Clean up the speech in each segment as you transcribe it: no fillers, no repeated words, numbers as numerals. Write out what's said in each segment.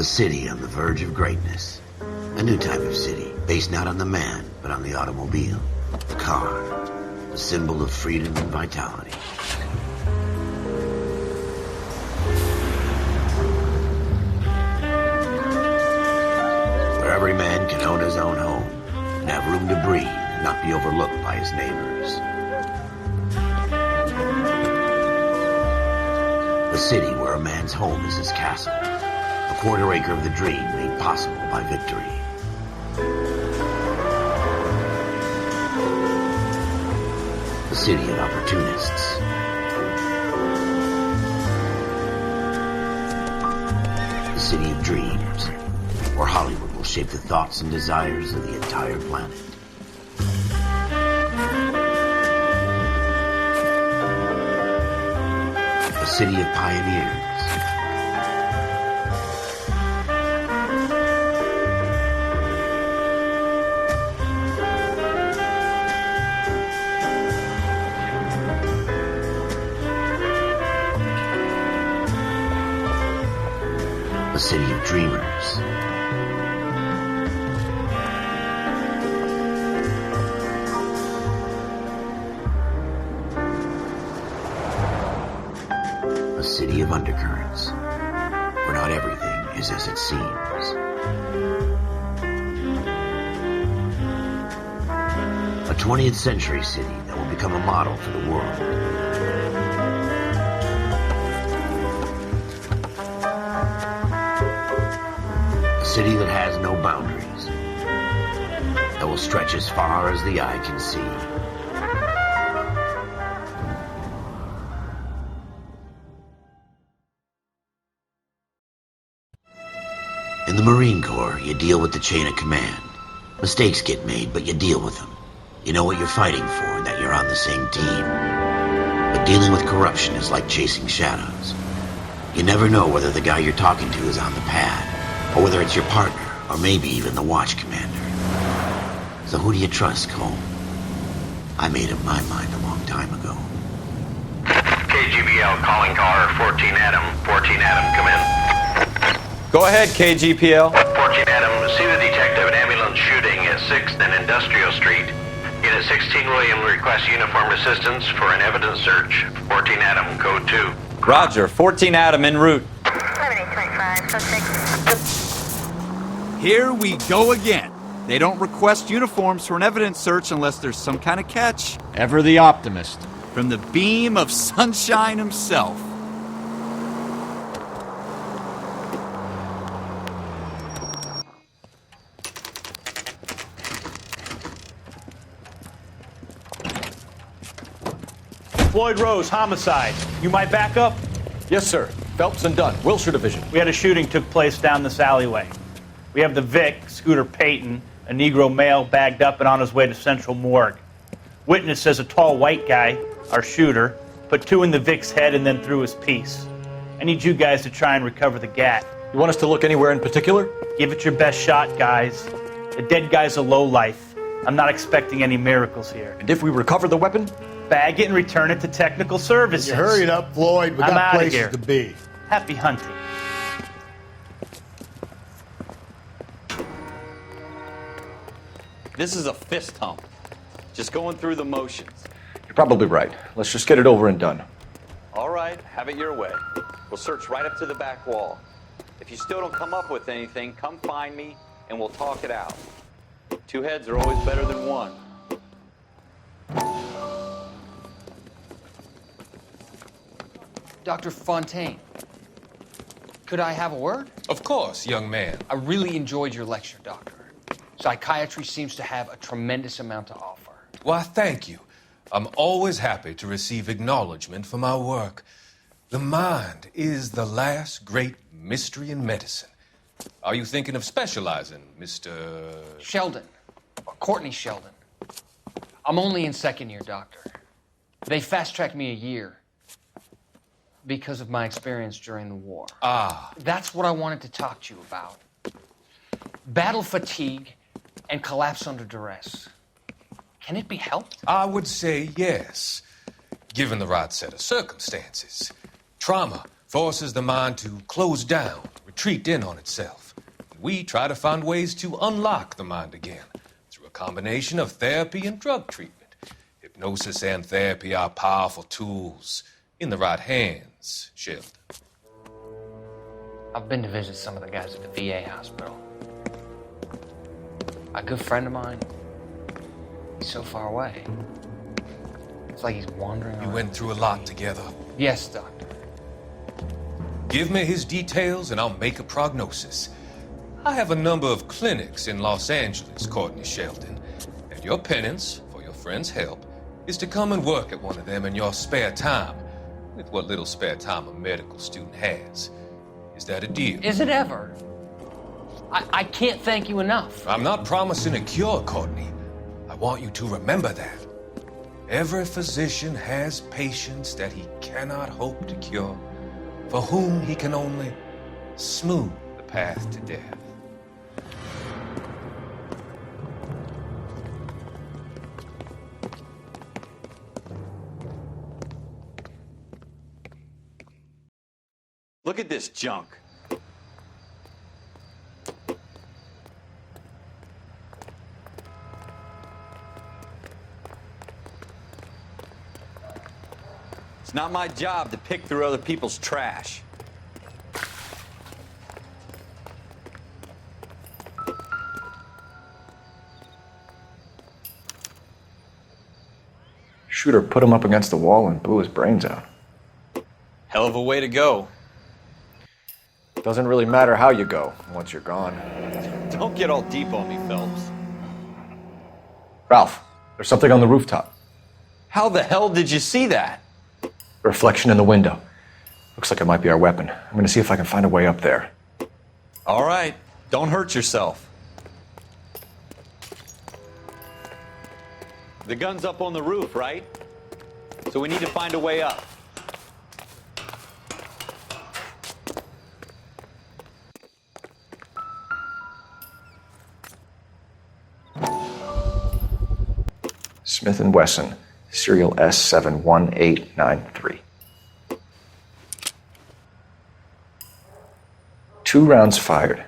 A city on the verge of greatness. A new type of city, based not on the man, but on the automobile. The car. The symbol of freedom and vitality. Where every man can own his own home and have room to breathe and not be overlooked by his neighbors. A city where a man's home is his castle. A quarter acre of the dream made possible by victory. A city of opportunists. A city of dreams, where Hollywood will shape the thoughts and desires of the entire planet. A city of pioneers. A city of dreamers. A city of undercurrents, where not everything is as it seems. A 20th century city that will become a model for the world. A city that has no boundaries, that will stretch as far as the eye can see. In the Marine Corps, you deal with the chain of command. Mistakes get made, but you deal with them. You know what you're fighting for and that you're on the same team. But dealing with corruption is like chasing shadows. You never know whether the guy you're talking to is on the pad, or whether it's your partner, or maybe even the watch commander. So who do you trust, Cole? I made up my mind a long time ago. KGBL calling caller 14 Adam. 14 Adam, come in. Go ahead, KGPL. 14 Adam, see the detective an ambulance shooting at 6th and Industrial Street. Unit 16 William requests uniformed assistance for an evidence search. 14 Adam, code 2. Roger, 14 Adam en route. 7825, Here we go again. They don't request uniforms for an evidence search unless there's some kind of catch. Ever the optimist. From the beam of sunshine himself. Floyd Rose, homicide. You might back up? Yes, sir. Phelps and Dunn, Wilshire Division. We had a shooting took place down this alleyway. We have the Vic, Scooter Payton, a Negro male bagged up and on his way to Central Morgue. Witness says a tall white guy, our shooter, put 2 in the Vic's head and then threw his piece. I need you guys to try and recover the gat. You want us to look anywhere in particular? Give it your best shot, guys. The dead guy's a lowlife. I'm not expecting any miracles here. And if we recover the weapon? Bag it and return it to technical services. You hurry it up, Floyd. We I'm got outta places here. to be. Happy hunting. This is a fist hump. Just going through the motions. You're probably right. Let's just get it over and done. All right, have it your way. We'll search right up to the back wall. If you still don't come up with anything, come find me and we'll talk it out. 2 heads are always better than 1. Dr. Fontaine, could I have a word? Of course, young man. I really enjoyed your lecture, Doctor. Psychiatry seems to have a tremendous amount to offer. Why, thank you. I'm always happy to receive acknowledgement for my work. The mind is the last great mystery in medicine. Are you thinking of specializing, Mr. Sheldon, or Courtney Sheldon. I'm only in 2nd year, Doctor. They fast-tracked me a year because of my experience during the war. Ah. That's what I wanted to talk to you about. Battle fatigue and collapse under duress. Can it be helped? I would say yes, given the right set of circumstances. Trauma forces the mind to close down, retreat in on itself. We try to find ways to unlock the mind again through a combination of therapy and drug treatment. Hypnosis and therapy are powerful tools in the right hands, Sheldon. I've been to visit some of the guys at the VA hospital. A good friend of mine, he's so far away. It's like he's wandering You around. went through a lot together. Yes, Doctor. Give me his details and I'll make a prognosis. I have a number of clinics in Los Angeles, Courtney Sheldon, and your penance for your friend's help is to come and work at one of them in your spare time, with what little spare time a medical student has. Is that a deal? Is it ever? I can't thank you enough. I'm not promising a cure, Courtney. I want you to remember that. Every physician has patients that he cannot hope to cure, for whom he can only smooth the path to death. Look at this junk. It's not my job to pick through other people's trash. Shooter put him up against the wall and blew his brains out. Hell of a way to go. Doesn't really matter how you go once you're gone. Don't get all deep on me, Phelps. Ralph, there's something on the rooftop. How the hell did you see that? A reflection in the window. Looks like it might be our weapon. I'm gonna see if I can find a way up there. All right, don't hurt yourself. The gun's up on the roof, right? So we need to find a way up. Smith & Wesson, serial S71893. 2 rounds fired,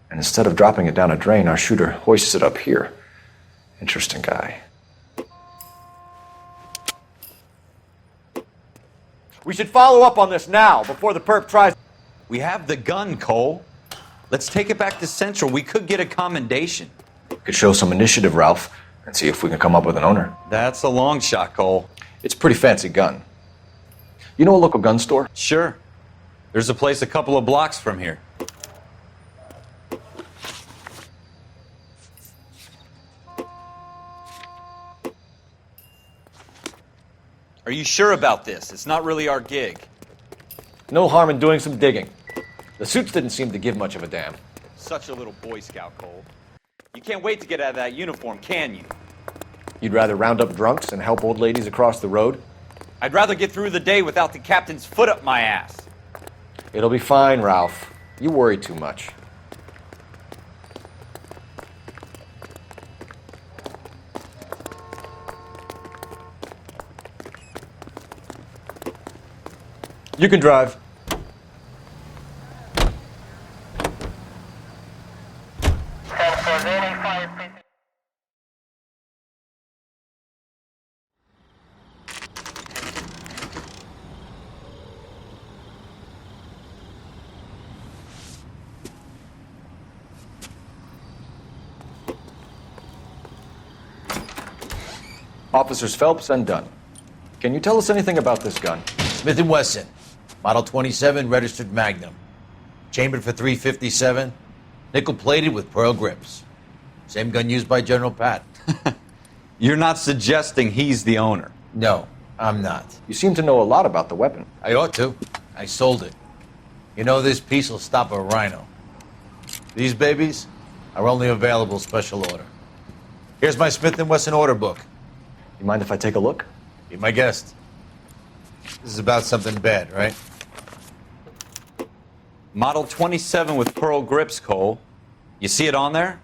and instead of dropping it down a drain, our shooter hoists it up here. Interesting guy. We should follow up on this now, before the perp tries... We have the gun, Cole. Let's take it back to Central. We could get a commendation. Could show some initiative, Ralph, and see if we can come up with an owner. That's a long shot, Cole. It's a pretty fancy gun. You know a local gun store? Sure. There's a place a couple of blocks from here. Are you sure about this? It's not really our gig. No harm in doing some digging. The suits didn't seem to give much of a damn. Such a little Boy Scout, Cole. You can't wait to get out of that uniform, can you? You'd rather round up drunks and help old ladies across the road? I'd rather get through the day without the captain's foot up my ass. It'll be fine, Ralph. You worry too much. You can drive. Officers Phelps and Dunn. Can you tell us anything about this gun? Smith & Wesson, Model 27, registered Magnum. Chambered for .357, nickel-plated with pearl grips. Same gun used by General Patton. You're not suggesting he's the owner? No, I'm not. You seem to know a lot about the weapon. I ought to. I sold it. You know, this piece will stop a rhino. These babies are only available special order. Here's my Smith & Wesson order book. You mind if I take a look? Be my guest. This is about something bad, right? Model 27 with pearl grips, Cole. You see it on there?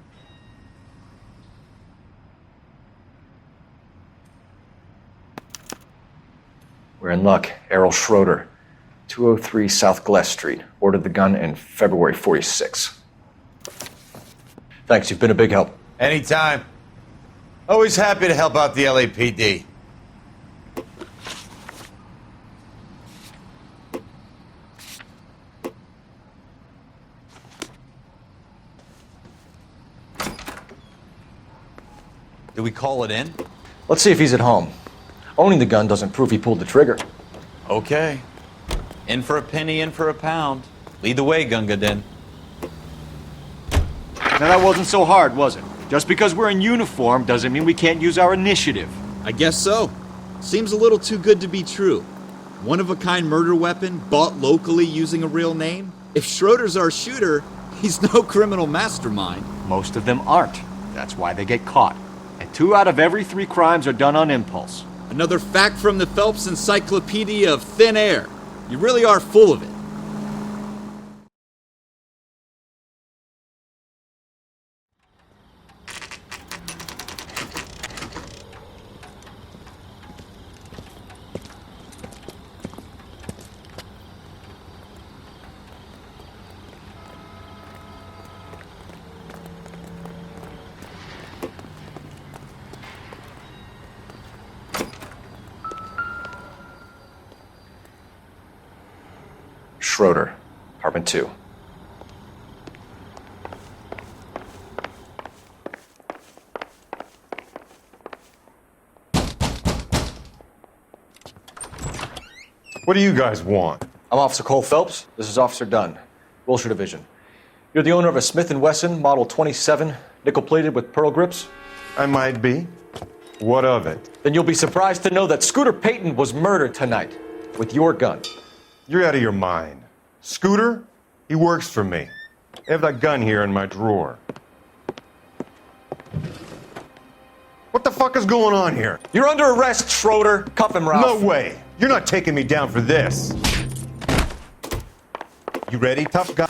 We're in luck. Errol Schroeder. 203 South Glass Street. Ordered the gun in February 46. Thanks, you've been a big help. Anytime. Always happy to help out the LAPD. Do we call it in? Let's see if he's at home. Owning the gun doesn't prove he pulled the trigger. Okay. In for a penny, in for a pound. Lead the way, Gunga Din. Now that wasn't so hard, was it? Just because we're in uniform doesn't mean we can't use our initiative. I guess so. Seems a little too good to be true. One-of-a-kind murder weapon bought locally using a real name? If Schroeder's our shooter, he's no criminal mastermind. Most of them aren't. That's why they get caught. And 2 out of every 3 crimes are done on impulse. Another fact from the Phelps Encyclopedia of Thin Air. You really are full of it. Schroeder, apartment 2. What do you guys want? I'm Officer Cole Phelps. This is Officer Dunn, Wilshire Division. You're the owner of a Smith & Wesson Model 27, nickel-plated with pearl grips? I might be. What of it? Then you'll be surprised to know that Scooter Payton was murdered tonight with your gun. You're out of your mind. Scooter? He works for me. I have that gun here in my drawer. What the fuck is going on here? You're under arrest, Schroeder. Cuff him, Ralph. No way. You're not taking me down for this. You ready, tough guy?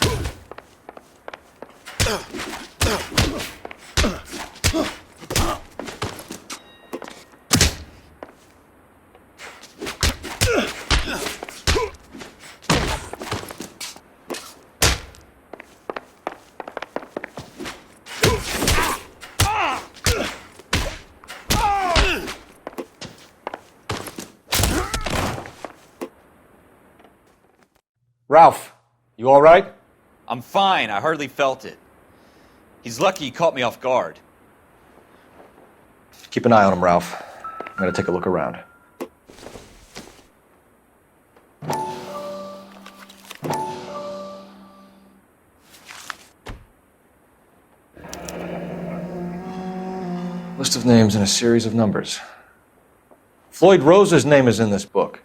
Ralph, you all right? I'm fine. I hardly felt it. He's lucky he caught me off guard. Keep an eye on him, Ralph. I'm gonna take a look around. List of names and a series of numbers. Floyd Rose's name is in this book.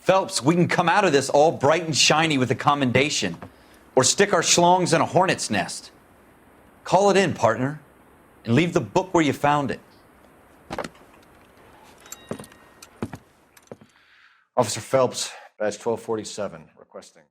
Phelps, we can come out of this all bright and shiny with a commendation. Or stick our schlongs in a hornet's nest. Call it in, partner. And leave the book where you found it. Officer Phelps, badge 1247, requesting.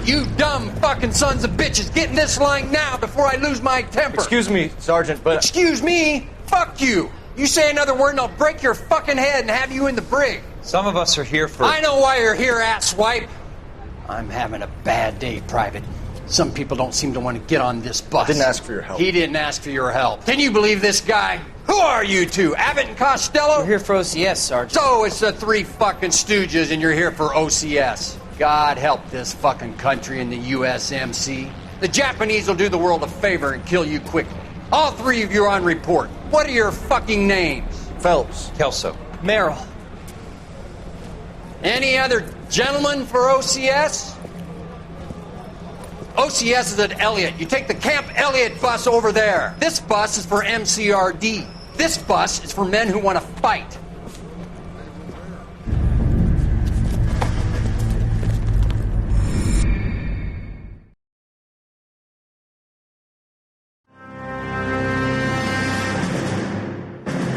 You dumb fucking sons of bitches, get in this line now before I lose my temper. Excuse me, Sergeant, but... Excuse me? Fuck you. You say another word and I'll break your fucking head and have you in the brig. Some of us are here for... I know why you're here, asswipe. I'm having a bad day, Private. Some people don't seem to want to get on this bus. I didn't ask for your help. He didn't ask for your help. Can you believe this guy? Who are you two? Abbott and Costello? We're here for OCS, Sergeant. So it's the 3 fucking stooges and you're here for OCS. God help this fucking country and the USMC. The Japanese will do the world a favor and kill you quickly. All 3 of you are on report. What are your fucking names? Phelps. Kelso. Merrill. Any other gentlemen for OCS? OCS is at Elliott. You take the Camp Elliott bus over there. This bus is for MCRD. This bus is for men who want to fight.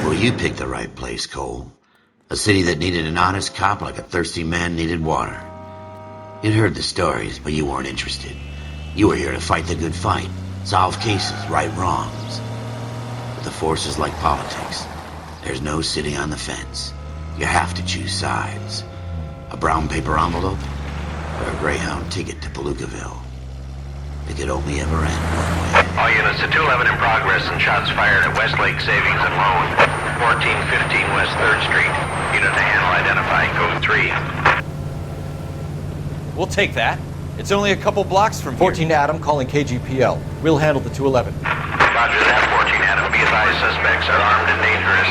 Well, you picked the right place, Cole. A city that needed an honest cop like a thirsty man needed water. You'd heard the stories, but you weren't interested. You were here to fight the good fight, solve cases, right wrongs. But the force is like politics. There's no sitting on the fence. You have to choose sides. A brown paper envelope or a Greyhound ticket to Palookaville. It could only ever end one way. All units to 211 in progress and shots fired at Westlake Savings and Loan, 1415 West 3rd Street. Unit to handle identify, code 3. We'll take that. It's only a couple blocks from here. 14 Adam calling KGPL. We'll handle the 211. Roger that, 14 Adam. Be advised, suspects are armed and dangerous.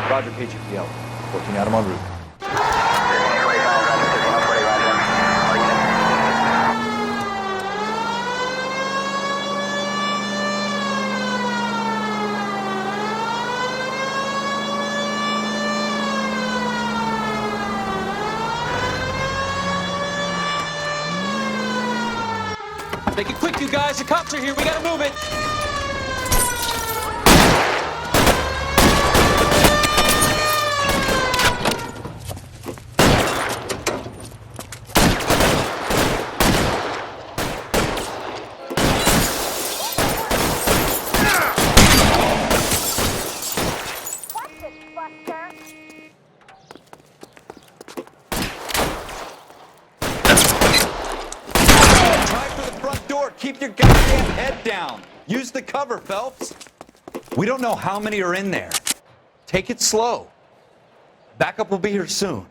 Roger, KGPL. 14 Adam en route. Make it quick, you guys. The cops are here. We gotta move it. Keep your goddamn head down. Use the cover, Phelps. We don't know how many are in there. Take it slow. Backup will be here soon.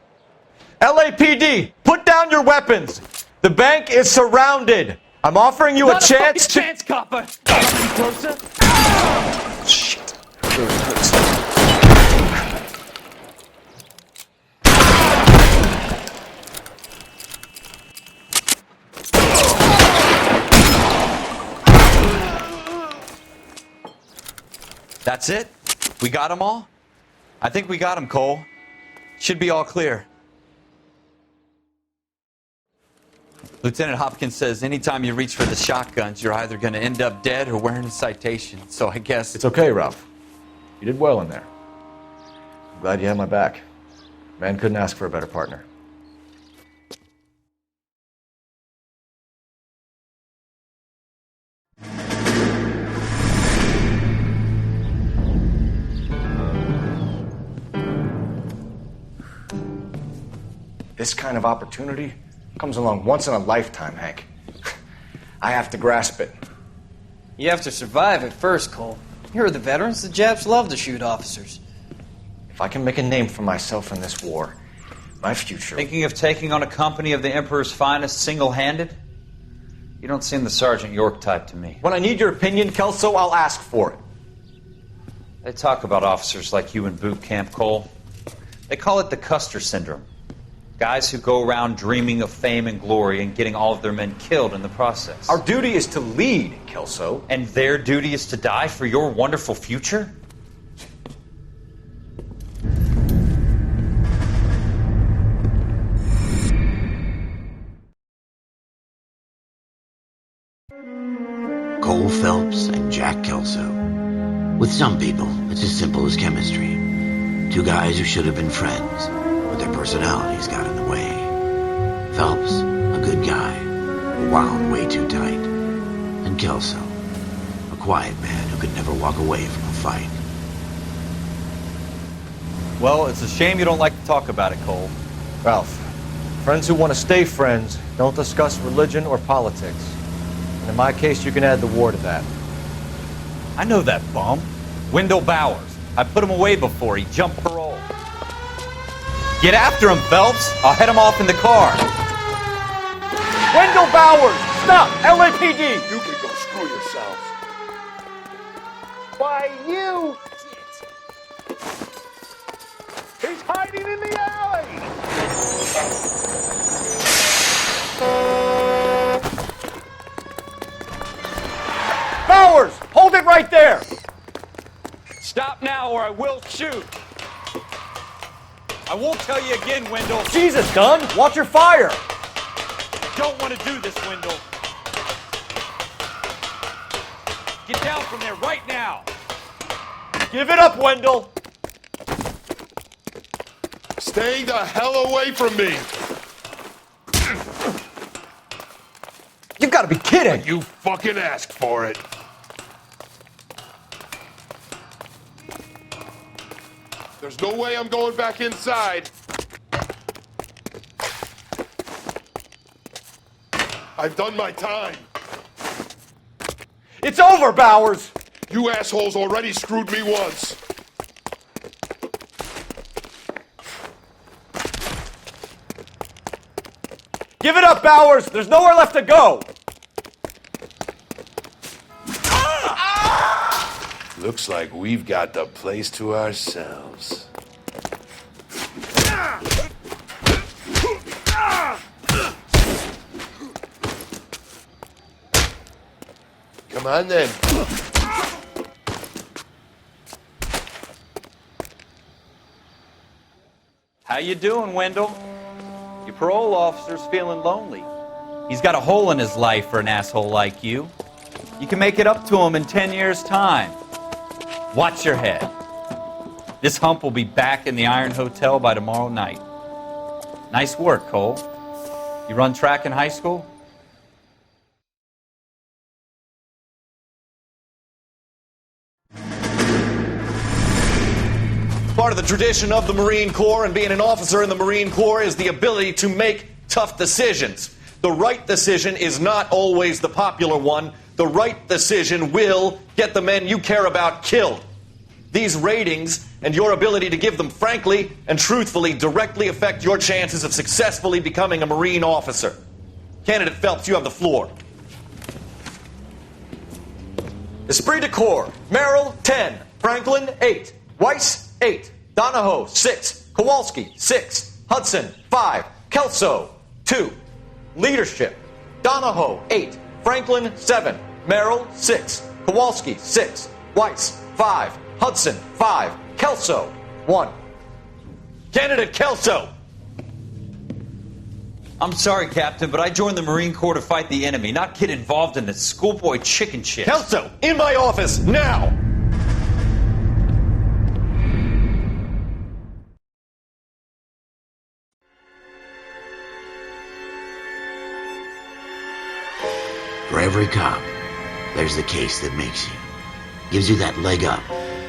LAPD, put down your weapons. The bank is surrounded. I'm offering you a chance to... chance, copper. Come closer. Shit. That's it? We got them all? I think we got them, Cole. Should be all clear. Lieutenant Hopkins says anytime you reach for the shotguns, you're either going to end up dead or wearing a citation. So I guess... It's okay, Ralph. You did well in there. I'm glad you had my back. Man couldn't ask for a better partner. This kind of opportunity comes along once in a lifetime, Hank. I have to grasp it. You have to survive it first, Cole. Here are the veterans. The Japs love to shoot officers. If I can make a name for myself in this war, my future... Thinking of taking on a company of the Emperor's finest single-handed? You don't seem the Sergeant York type to me. When I need your opinion, Kelso, I'll ask for it. They talk about officers like you in boot camp, Cole. They call it the Custer Syndrome. Guys who go around dreaming of fame and glory and getting all of their men killed in the process. Our duty is to lead, Kelso. And their duty is to die for your wonderful future? Cole Phelps and Jack Kelso. With some people, it's as simple as chemistry. Two guys who should have been friends, but their personalities got in the way. Phelps, a good guy, wound way too tight. And Kelso, a quiet man who could never walk away from a fight. Well, it's a shame you don't like to talk about it, Cole. Ralph, friends who want to stay friends don't discuss religion or politics. And in my case, you can add the war to that. I know that bum. Wendell Bowers. I put him away before. He jumped parole. Get after him, Phelps. I'll head him off in the car. Wendell Bowers! Stop! LAPD! You can go screw yourselves. Why, you... He's hiding in the alley! Shoot! I won't tell you again, Wendell. Jesus, Dunn! Watch your fire! Don't want to do this, Wendell. Get down from there right now. Give it up, Wendell! Stay the hell away from me! You've got to be kidding! You fucking asked for it. There's no way I'm going back inside. I've done my time. It's over, Bowers! You assholes already screwed me once. Give it up, Bowers! There's nowhere left to go! Looks like we've got the place to ourselves. Come on then. How you doing, Wendell? Your parole officer's feeling lonely. He's got a hole in his life for an asshole like you. You can make it up to him in 10 years' time. Watch your head. This hump will be back in the Iron Hotel by tomorrow night. Nice work, Cole. You run track in high school? Part of the tradition of the Marine Corps and being an officer in the Marine Corps is the ability to make tough decisions. The right decision is not always the popular one. The right decision will get the men you care about killed. These ratings and your ability to give them frankly and truthfully directly affect your chances of successfully becoming a Marine officer. Candidate Phelps, you have the floor. Esprit de Corps, Merrill, 10. Franklin, 8. Weiss, 8. Donahoe, 6. Kowalski, 6. Hudson, 5. Kelso, 2. Leadership, Donahoe, 8. Franklin, 7. Merrill, 6. Kowalski, 6. Weiss, 5. Hudson, 5. Kelso, 1. Candidate Kelso. I'm sorry, Captain, but I joined the Marine Corps to fight the enemy, not get involved in this schoolboy chicken shit. Kelso, in my office, now! For every cop, there's the case that makes you. Gives you that leg up.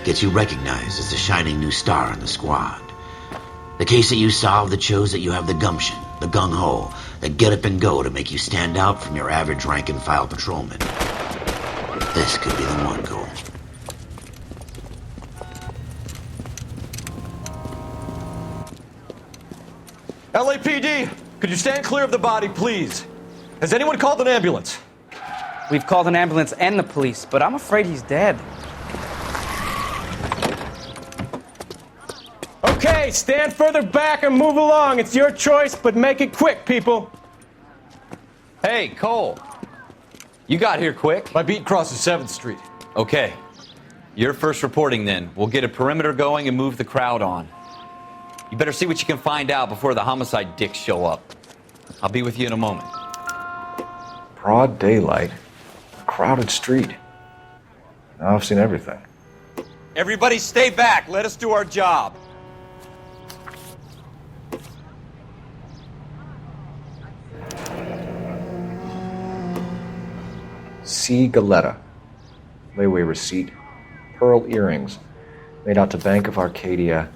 Gets you recognized as the shining new star in the squad. The case that you solve that shows that you have the gumption, the gung-ho, the get up and go to make you stand out from your average rank-and-file patrolman. This could be the one, Cole. LAPD, could you stand clear of the body, please? Has anyone called an ambulance? We've called an ambulance and the police, but I'm afraid he's dead. Okay, stand further back and move along. It's your choice, but make it quick, people. Hey, Cole. You got here quick. My beat crosses 7th Street. Okay. You're first reporting then. We'll get a perimeter going and move the crowd on. You better see what you can find out before the homicide dicks show up. I'll be with you in a moment. Broad daylight. Crowded street. Now I've seen everything. Everybody stay back. Let us do our job. C. Galetta. Layaway receipt. Pearl earrings. Made out to Bank of Arcadia.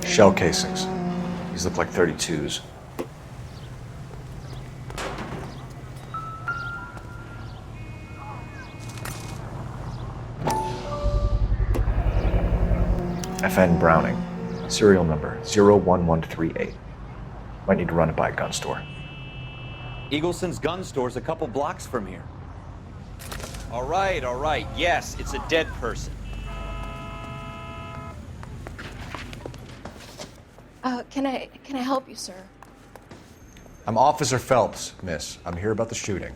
Shell casings. These look like 32s. FN Browning. Serial number 01138. Might need to run it by a gun store. Eagleson's gun store's a couple blocks from here. All right. Yes, it's a dead person. Can I help you, sir? I'm Officer Phelps, miss. I'm here about the shooting.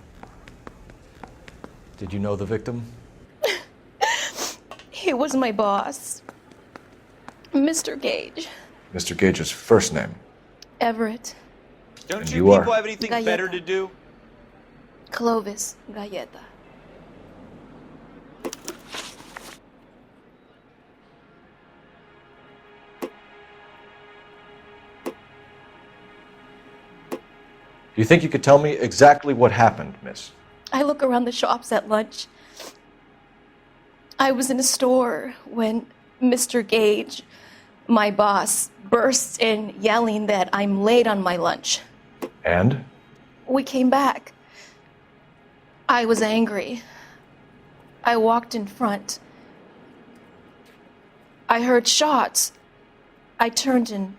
Did you know the victim? He was my boss, Mr. Gage. Mr. Gage's first name. Everett. Don't And you you are? people have anything Galleta. better to do? Clovis Galleta. Do you think you could tell me exactly what happened, miss? I look around the shops at lunch. I was in a store when Mr. Gage, my boss, bursts in yelling that I'm late on my lunch. And? We came back. I was angry. I walked in front. I heard shots. I turned and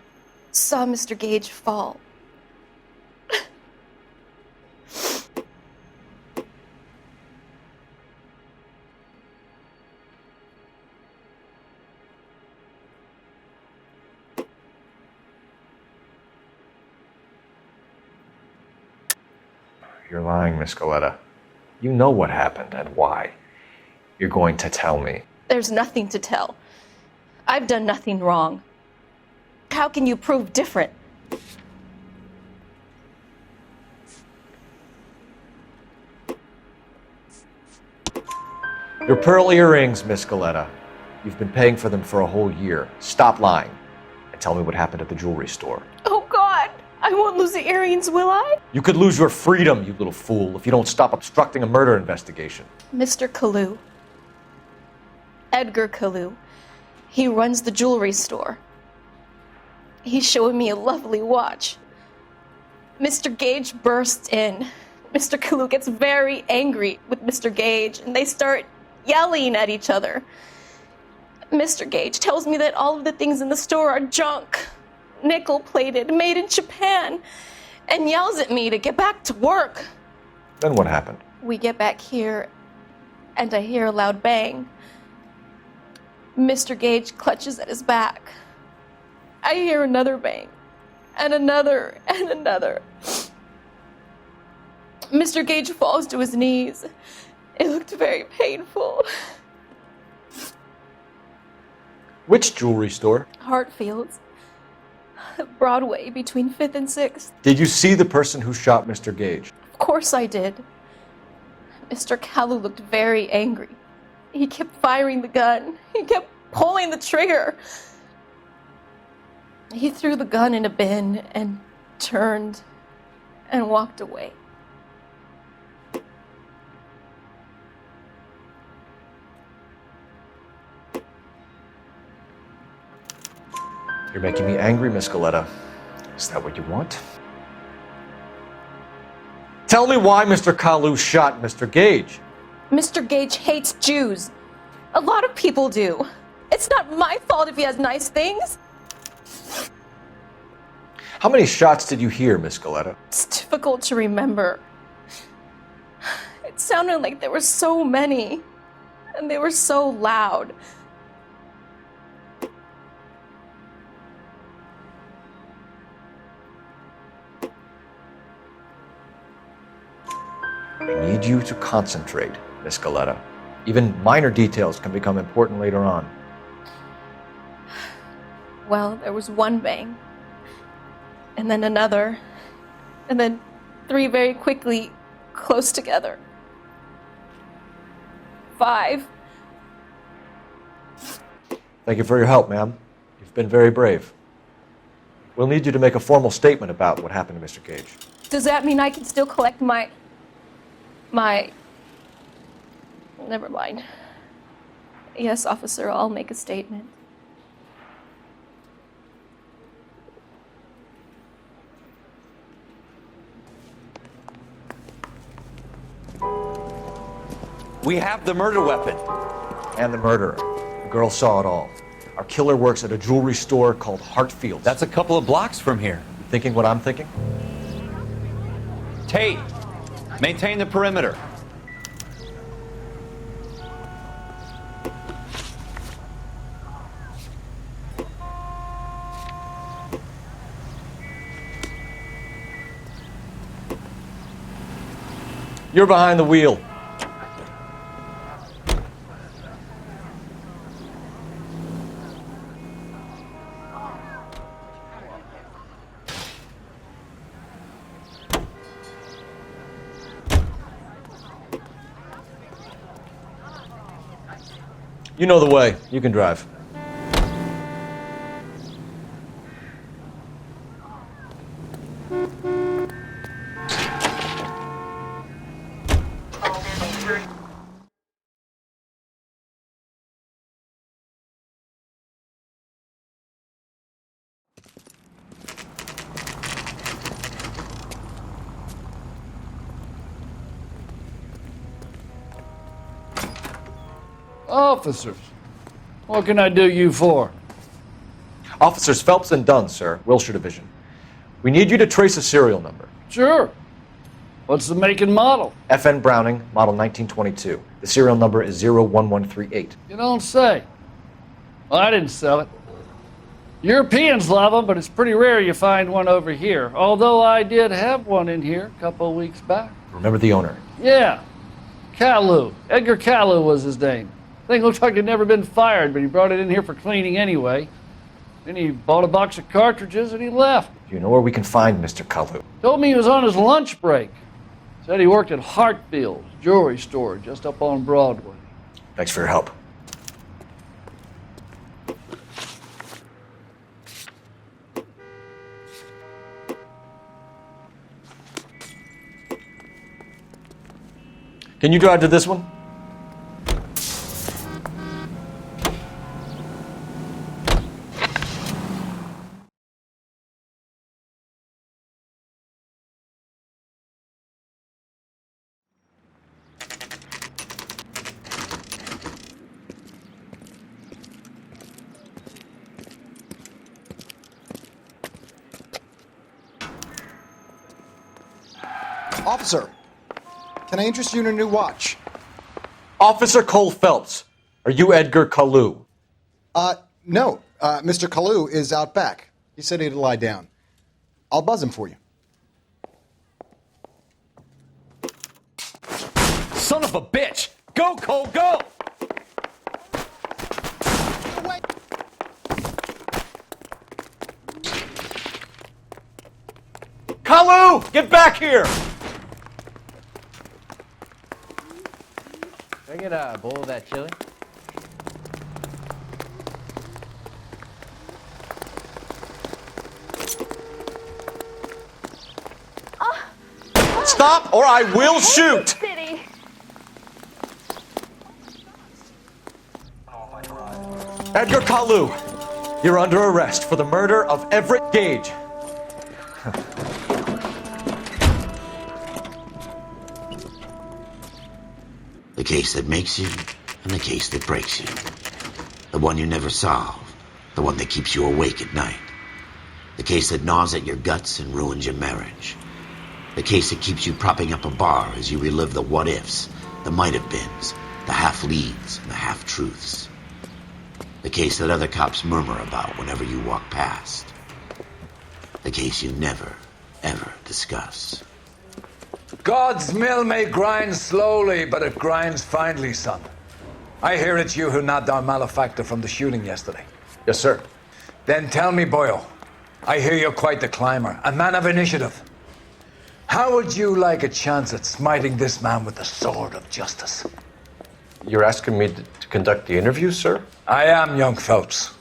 saw Mr. Gage fall. You're lying, Miss Galleta. You know what happened and why. You're going to tell me. There's nothing to tell. I've done nothing wrong. How can you prove different? Your pearl earrings, Miss Galleta. You've been paying for them for a whole year. Stop lying and tell me what happened at the jewelry store. Oh, God! I won't lose the earrings, will I? You could lose your freedom, you little fool, if you don't stop obstructing a murder investigation. Mr. Kalu. Edgar Kalu. He runs the jewelry store. He's showing me a lovely watch. Mr. Gage bursts in. Mr. Kalu gets very angry with Mr. Gage, and they start yelling at each other. Mr. Gage tells me that all of the things in the store are junk, nickel-plated, made in Japan, and yells at me to get back to work. Then what happened? We get back here, and I hear a loud bang. Mr. Gage clutches at his back. I hear another bang, and another, and another. Mr. Gage falls to his knees. It looked very painful. Which jewelry store? Hartfield's. Broadway, between 5th and 6th. Did you see the person who shot Mr. Gage? Of course I did. Mr. Kalu looked very angry. He kept firing the gun. He kept pulling the trigger. He threw the gun in a bin and turned and walked away. You're making me angry, Miss Galleta. Is that what you want? Tell me why Mr. Kalu shot Mr. Gage. Mr. Gage hates Jews. A lot of people do. It's not my fault if he has nice things. How many shots did you hear, Miss Galleta? It's difficult to remember. It sounded like there were so many, and they were so loud. I need you to concentrate, Miss Galleta. Even minor details can become important later on. Well, there was one bang, and then another, and then 3 very quickly, close together. 5. Thank you for your help, ma'am. You've been very brave. We'll need you to make a formal statement about what happened to Mr. Gage. Does that mean I can still collect my... Never mind. Yes, officer, I'll make a statement. We have the murder weapon. And the murderer. The girl saw it all. Our killer works at a jewelry store called Hartfields. That's a couple of blocks from here. You thinking what I'm thinking? Tate, maintain the perimeter. You're behind the wheel. You know the way. You can drive. Officers, what can I do you for? Officers Phelps and Dunn, sir, Wilshire Division. We need you to trace a serial number. Sure. What's the make and model? FN Browning, model 1922. The serial number is 01138. You don't say. Well, I didn't sell it. Europeans love them, but it's pretty rare you find one over here. Although I did have one in here a couple of weeks back. Remember the owner? Yeah. Caillou. Edgar Caillou was his name. Thing looked like he'd never been fired, but he brought it in here for cleaning anyway. Then he bought a box of cartridges and he left. Do you know where we can find Mr. Caillou? Told me he was on his lunch break. Said he worked at Hartfield's jewelry store just up on Broadway. Thanks for your help. Can you drive to this one? Officer, can I interest you in a new watch? Officer Cole Phelps, are you Edgar Caillou? No. Mr. Caillou is out back. He said he'd lie down. I'll buzz him for you. Son of a bitch! Go, Cole, go! Caillou, get back here! Can I get a bowl of that chili? Stop or I will shoot! Edgar Caillou, you're under arrest for the murder of Everett Gage. The case that makes you and the case that breaks you. The one you never solve. The one that keeps you awake at night. The case that gnaws at your guts and ruins your marriage. The case that keeps you propping up a bar as you relive the what-ifs, the might-have-beens, the half-leads, and the half-truths. The case that other cops murmur about whenever you walk past. The case you never, ever discuss. God's mill may grind slowly, but it grinds finely, son. I hear it's you who nabbed our malefactor from the shooting yesterday. Yes, sir. Then tell me, Boyle, I hear you're quite the climber, a man of initiative. How would you like a chance at smiting this man with the sword of justice? You're asking me to conduct the interview, sir? I am, young Phelps.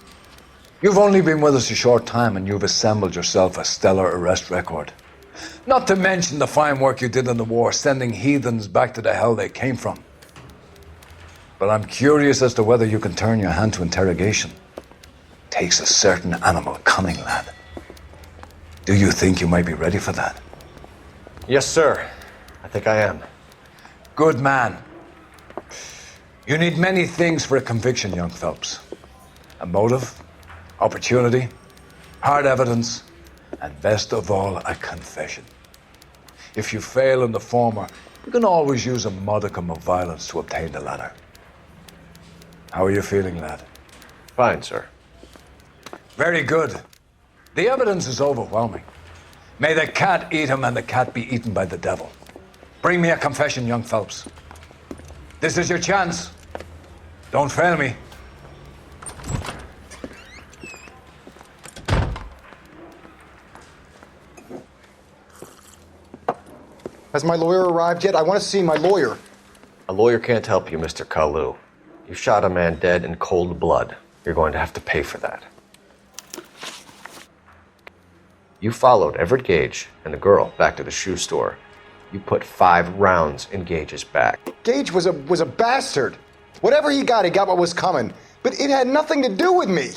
You've only been with us a short time and you've assembled yourself a stellar arrest record. Not to mention the fine work you did in the war, sending heathens back to the hell they came from. But I'm curious as to whether you can turn your hand to interrogation. Takes a certain animal cunning, lad. Do you think you might be ready for that? Yes, sir. I think I am. Good man. You need many things for a conviction, young Phelps. A motive, opportunity, hard evidence, and best of all, a confession. If you fail in the former, you can always use a modicum of violence to obtain the latter. How are you feeling, lad? Fine, sir. Very good. The evidence is overwhelming. May the cat eat him and the cat be eaten by the devil. Bring me a confession, young Phelps. This is your chance. Don't fail me. Has my lawyer arrived yet? I want to see my lawyer. A lawyer can't help you, Mr. Kalu. You shot a man dead in cold blood. You're going to have to pay for that. You followed Everett Gage and the girl back to the shoe store. You put 5 rounds in Gage's back. Gage was a bastard. Whatever he got what was coming. But it had nothing to do with me.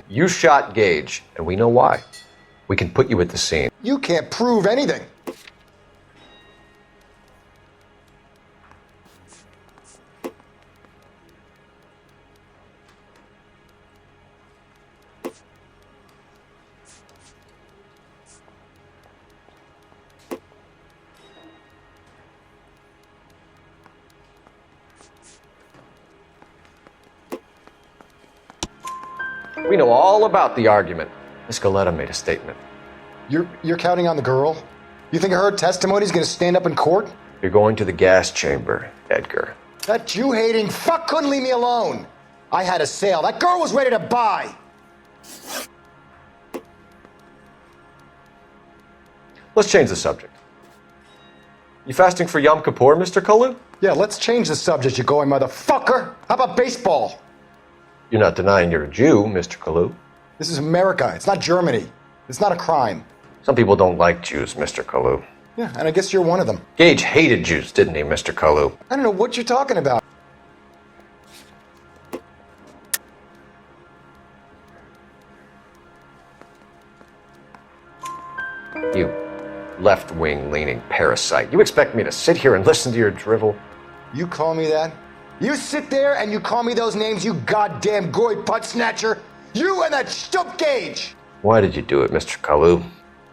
You shot Gage, and we know why. We can put you at the scene. You can't prove anything. We know all about the argument. Miss Galetta made a statement. You're counting on the girl? You think her testimony is going to stand up in court? You're going to the gas chamber, Edgar. That Jew-hating fuck couldn't leave me alone. I had a sale. That girl was ready to buy. Let's change the subject. You fasting for Yom Kippur, Mr. Kalu? Yeah, let's change the subject, you going motherfucker. How about baseball? You're not denying you're a Jew, Mr. Kalu. This is America. It's not Germany. It's not a crime. Some people don't like Jews, Mr. Kalu. Yeah, and I guess you're one of them. Gage hated Jews, didn't he, Mr. Kalu? I don't know what you're talking about. You left-wing leaning parasite. You expect me to sit here and listen to your drivel? You call me that? You sit there and you call me those names, you goddamn goy putt snatcher? You and that stup Gage! Why did you do it, Mr. Kalu?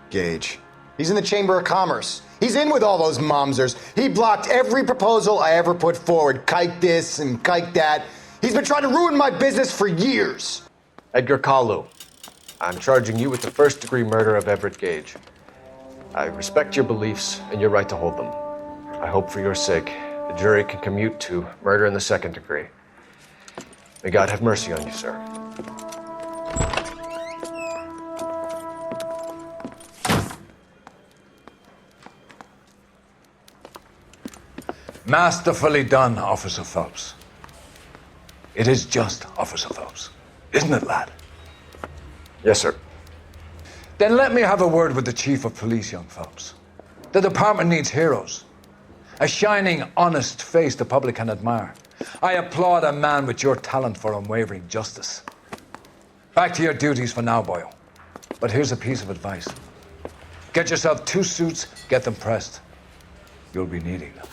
Gage. He's in the Chamber of Commerce. He's in with all those momsers. He blocked every proposal I ever put forward. Kike this and kike that. He's been trying to ruin my business for years. Edgar Kalu, I'm charging you with the first-degree murder of Everett Gage. I respect your beliefs and your right to hold them. I hope for your sake the jury can commute to murder in the second degree. May God have mercy on you, sir. Masterfully done, Officer Phelps. It is just Officer Phelps, isn't it, lad? Yes, sir. Then let me have a word with the Chief of Police, young Phelps. The department needs heroes. A shining, honest face the public can admire. I applaud a man with your talent for unwavering justice. Back to your duties for now, boyo. But here's a piece of advice. Get yourself 2 suits, get them pressed. You'll be needing them.